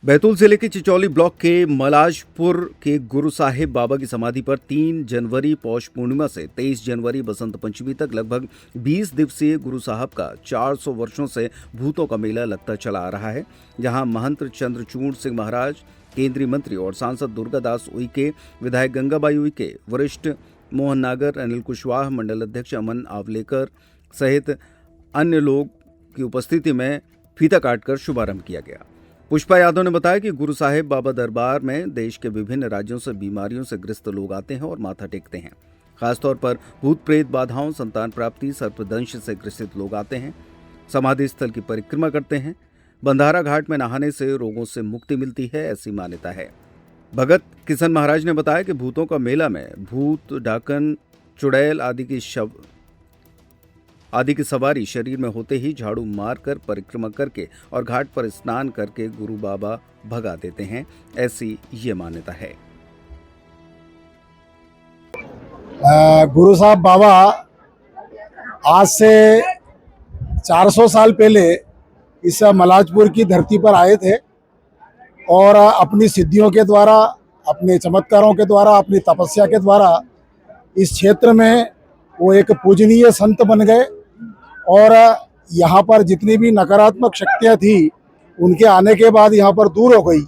बैतूल जिले के चिचौली ब्लॉक के मलाजपुर के गुरु साहिब बाबा की समाधि पर 3 जनवरी पौष पूर्णिमा से 23 जनवरी बसंत पंचमी तक लगभग 20 दिवसीय गुरु साहब का 400 वर्षों से भूतों का मेला लगता चला आ रहा है, जहां महंत चंद्रचूड़ सिंह महाराज, केंद्रीय मंत्री और सांसद दुर्गादास उइके, विधायक गंगाबाई उइके, वरिष्ठ मोहन नागर, अनिल कुशवाहा, मंडल अध्यक्ष अमन आवलेकर सहित अन्य लोग की उपस्थिति में फीता काटकर शुभारंभ किया गया। पुष्पा यादव ने बताया कि गुरु साहिब बाबा दरबार में देश के विभिन्न राज्यों से बीमारियों से ग्रस्त लोग आते हैं और माथा टेकते हैं। खासतौर पर भूत प्रेत बाधाओं, संतान प्राप्ति, सर्पदंश से ग्रसित लोग आते हैं, समाधि स्थल की परिक्रमा करते हैं। बंधारा घाट में नहाने से रोगों से मुक्ति मिलती है, ऐसी मान्यता है। भगत किशन महाराज ने बताया कि भूतों का मेला में भूत, डाकन, चुड़ैल आदि की सवारी शरीर में होते ही झाड़ू मारकर परिक्रमा करके और घाट पर स्नान करके गुरु बाबा भगा देते हैं, ऐसी ये मान्यता है। गुरु साहब बाबा आज से 400 साल पहले इस मलाजपुर की धरती पर आए थे और अपनी सिद्धियों के द्वारा, अपने चमत्कारों के द्वारा, अपनी तपस्या के द्वारा इस क्षेत्र में वो एक पूजनीय संत बन गए और यहाँ पर जितनी भी नकारात्मक शक्तियाँ थी उनके आने के बाद यहाँ पर दूर हो गई।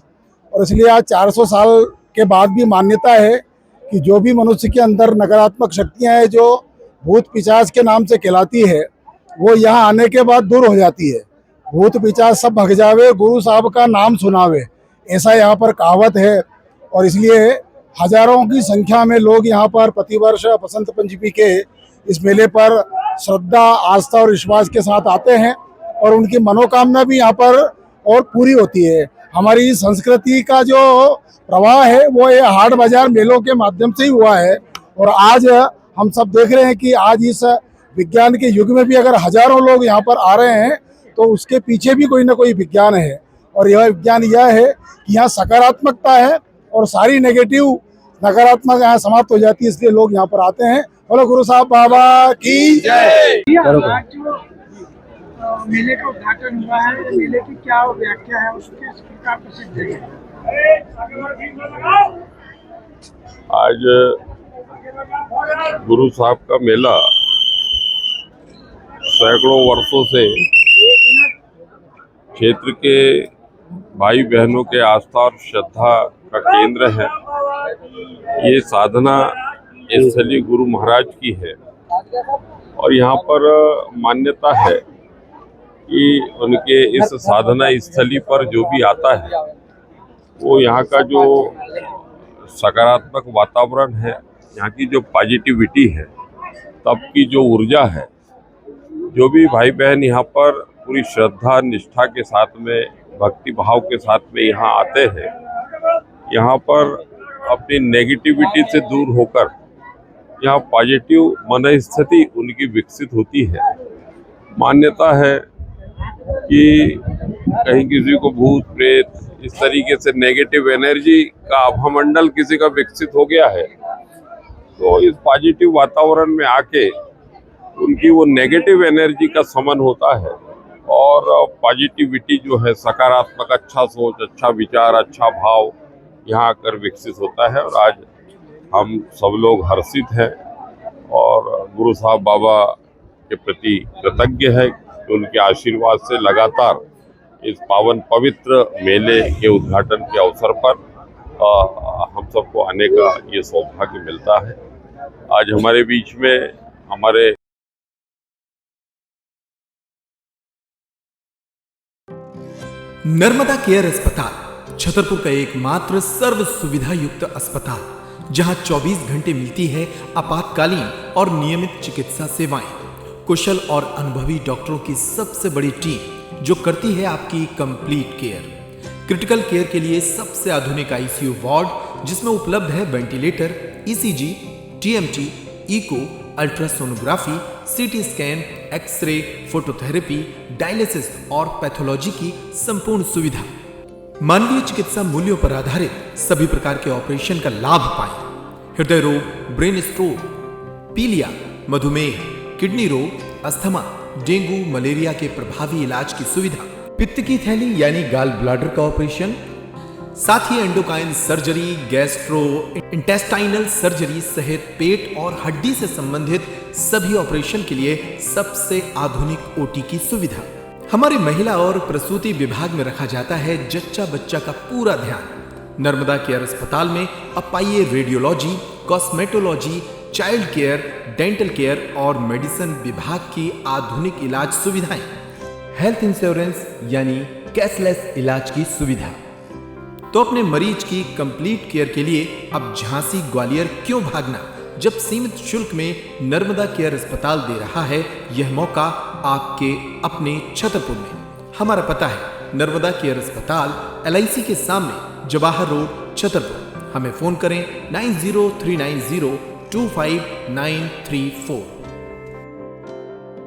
और इसलिए आज 400 साल के बाद भी मान्यता है कि जो भी मनुष्य के अंदर नकारात्मक शक्तियाँ हैं, जो भूत पिशाच के नाम से कहलाती है, वो यहाँ आने के बाद दूर हो जाती है। भूत पिशाच सब भग जावे, गुरु साहब का नाम सुनावे, ऐसा यहाँ पर कहावत है। और इसलिए हजारों की संख्या में लोग यहाँ पर प्रतिवर्ष बसंत पंचमी के इस मेले पर श्रद्धा, आस्था और विश्वास के साथ आते हैं और उनकी मनोकामना भी यहाँ पर और पूरी होती है। हमारी संस्कृति का जो प्रवाह है वो ये हाट बाजार मेलों के माध्यम से ही हुआ है। और आज हम सब देख रहे हैं कि आज इस विज्ञान के युग में भी अगर हजारों लोग यहाँ पर आ रहे हैं तो उसके पीछे भी कोई ना कोई विज्ञान है। और यह विज्ञान यह है कि यहाँ सकारात्मकता है और सारी नेगेटिव, नकारात्मक यहाँ समाप्त हो जाती है, इसलिए लोग यहाँ पर आते हैं। बोलो गुरु साहब बाबा की जय। मेले का उद्घाटन हुआ है, मेले की क्या व्याख्या है, उसके प्रकार प्रसिद्ध है। आज गुरु साहब का मेला सैकड़ों वर्षों से क्षेत्र के भाई बहनों के आस्था और श्रद्धा का केंद्र है। ये साधना स्थली गुरु महाराज की है और यहाँ पर मान्यता है कि उनके इस साधना स्थली पर जो भी आता है वो यहाँ का जो सकारात्मक वातावरण है, यहाँ की जो पॉजिटिविटी है, तब की जो ऊर्जा है, जो भी भाई बहन यहाँ पर पूरी श्रद्धा निष्ठा के साथ में, भक्ति भाव के साथ में यहाँ आते हैं, यहाँ पर अपनी नेगेटिविटी से दूर होकर यहाँ पॉजिटिव मन स्थिति उनकी विकसित होती है। मान्यता है कि कहीं किसी को भूत प्रेत इस तरीके से नेगेटिव एनर्जी का आभामंडल किसी का विकसित हो गया है, तो इस पॉजिटिव वातावरण में आके उनकी वो नेगेटिव एनर्जी का समन होता है और पॉजिटिविटी जो है, सकारात्मक अच्छा सोच, अच्छा विचार, अच्छा भाव यहाँ आकर विकसित होता है। और आज हम सब लोग हर्षित हैं और गुरु साहब बाबा के प्रति कृतज्ञ है कि उनके आशीर्वाद से लगातार इस पावन पवित्र मेले के उद्घाटन के अवसर पर हम सबको आने का ये सौभाग्य मिलता है। आज हमारे बीच में हमारे नर्मदा केयर अस्पताल छतरपुर का एकमात्र सर्व सुविधा युक्त अस्पताल, जहां 24 घंटे मिलती है आपातकालीन और नियमित चिकित्सा सेवाएं। कुशल और अनुभवी डॉक्टरों की सबसे बड़ी टीम जो करती है आपकी कंप्लीट केयर। क्रिटिकल केयर के लिए सबसे आधुनिक आईसीयू वार्ड, जिसमें उपलब्ध है ventilator, ECG, TMT, echo, ultrasonography, CT scan, x ray, phototherapy, dialysis और पैथोलॉजी की संपूर्ण सुविधा। मानवीय चिकित्सा मूल्यों पर आधारित सभी प्रकार के ऑपरेशन का लाभ पाएं। हृदय रोग, ब्रेन स्ट्रोक, पीलिया, मधुमेह, किडनी रोग, अस्थमा, डेंगू, मलेरिया के प्रभावी इलाज की सुविधा, पित्त की थैली यानी गाल ब्लाडर का ऑपरेशन, साथ ही endocrine surgery, gastro intestinal surgery सहित पेट और हड्डी से संबंधित सभी ऑपरेशन के लिए सबसे आधुनिक ओटी की सुविधा। हमारे महिला और प्रसूति विभाग में रखा जाता है जच्चा बच्चा का पूरा ध्यान। नर्मदा केयर अस्पताल में अब पाइए radiology, cosmetology, child care, dental care और मेडिसिन विभाग की आधुनिक इलाज सुविधाएं, हेल्थ इंश्योरेंस यानी कैशलेस इलाज की सुविधा। तो अपने मरीज की कंप्लीट केयर के लिए अब झांसी ग्वालियर क्यों भागना, जब सीमित शुल्क में नर्मदा केयर अस्पताल दे रहा है यह मौका आपके अपने छतरपुर में। हमारा पता है नर्मदा केयर अस्पताल LIC के सामने, जवाहर रोड, छतरपुर। हमें फोन करें 9039025934।